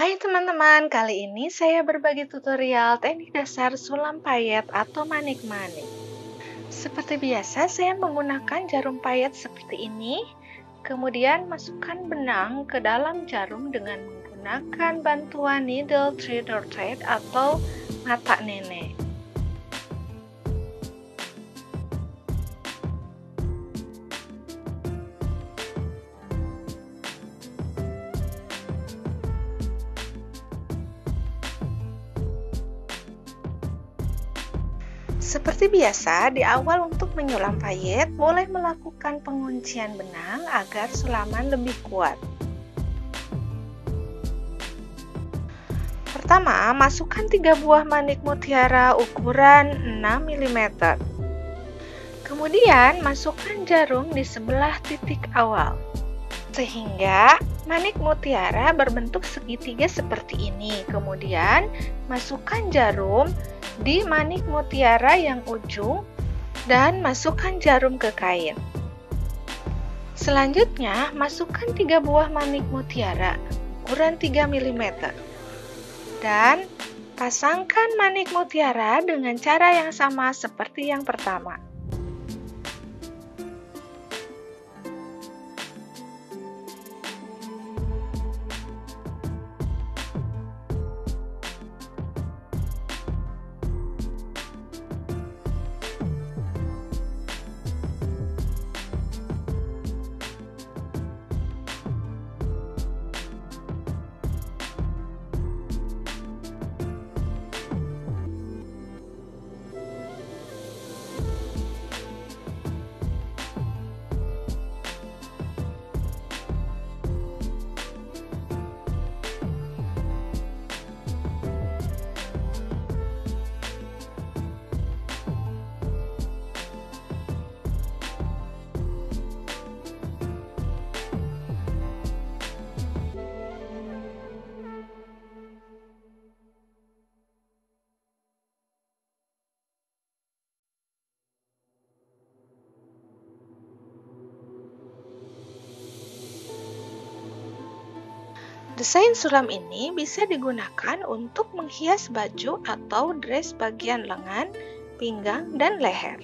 Hai teman-teman, kali ini saya berbagi tutorial teknik dasar sulam payet atau manik-manik. Seperti biasa, saya menggunakan jarum payet seperti ini. Kemudian masukkan benang ke dalam jarum dengan menggunakan bantuan needle thread or thread atau mata nenek. Seperti biasa, di awal untuk menyulam payet, boleh melakukan penguncian benang agar sulaman lebih kuat. Pertama, masukkan 3 buah manik mutiara ukuran 6 mm. Kemudian, masukkan jarum di sebelah titik awal, sehingga manik mutiara berbentuk segitiga seperti ini. Kemudian, masukkan jarum di manik mutiara yang ujung dan masukkan jarum ke kain. Selanjutnya, masukkan 3 buah manik mutiara ukuran 3 mm dan pasangkan manik mutiara dengan cara yang sama seperti yang pertama. Desain sulam ini bisa digunakan untuk menghias baju atau dress bagian lengan, pinggang, dan leher.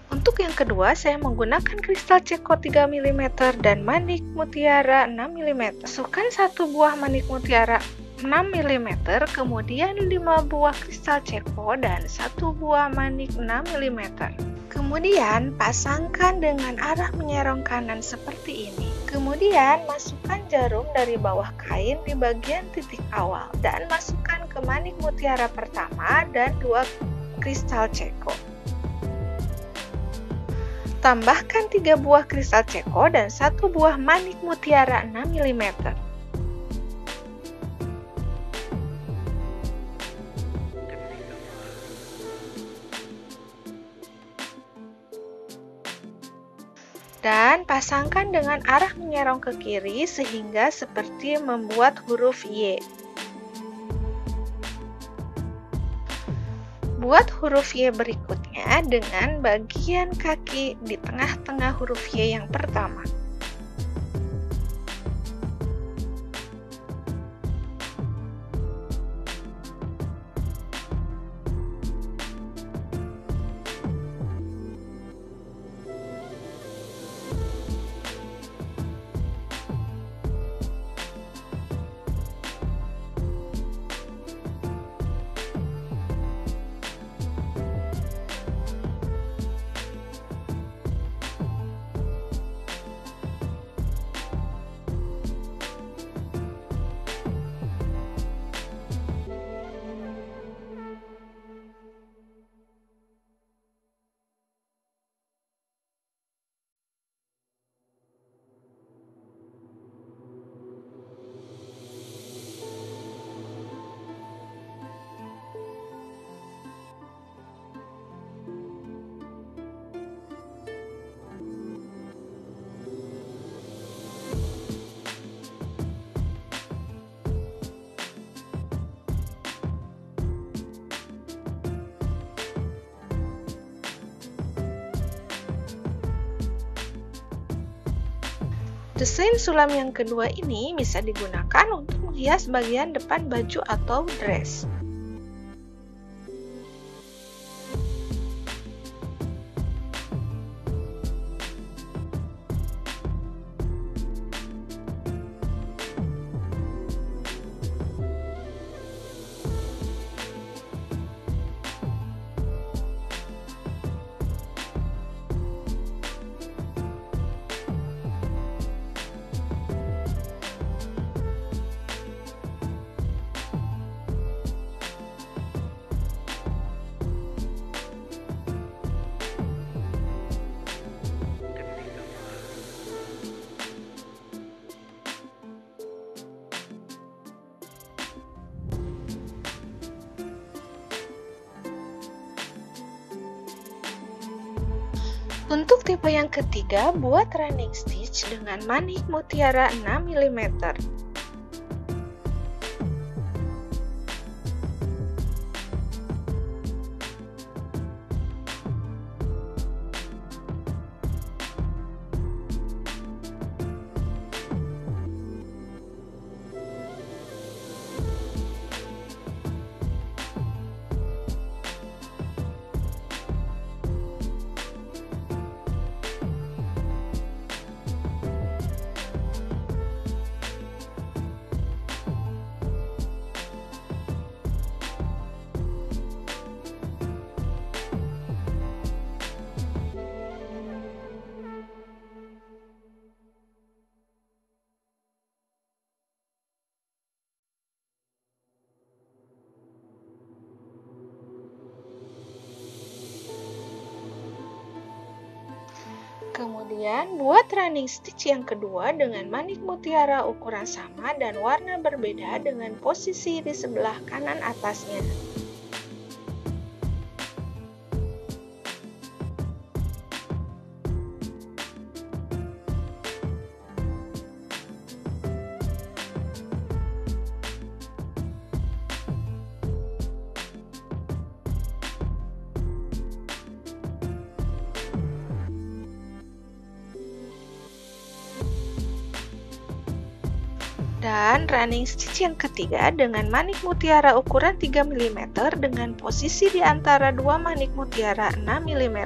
Untuk yang kedua, saya menggunakan kristal ceko 3 mm dan manik mutiara 6 mm. Masukkan 1 buah manik mutiara 6 mm, kemudian 5 buah kristal ceko dan 1 buah manik 6 mm. Kemudian pasangkan dengan arah menyerong kanan seperti ini. Kemudian masukkan jarum dari bawah kain di bagian titik awal dan masukkan ke manik mutiara pertama dan 2 kristal ceko. Tambahkan 3 buah kristal ceko dan 1 buah manik mutiara 6 mm. Dan pasangkan dengan arah menyerong ke kiri sehingga seperti membuat huruf Y. Buat huruf Y berikutnya dengan bagian kaki di tengah-tengah huruf Y yang pertama. Desain sulam yang kedua ini bisa digunakan untuk menghias bagian depan baju atau dress. Untuk tipe yang ketiga, buat running stitch dengan manik mutiara 6 mm. Kemudian buat running stitch yang kedua dengan manik mutiara ukuran sama dan warna berbeda dengan posisi di sebelah kanan atasnya. Dan running stitch yang ketiga dengan manik mutiara ukuran 3 mm dengan posisi di antara dua manik mutiara 6 mm.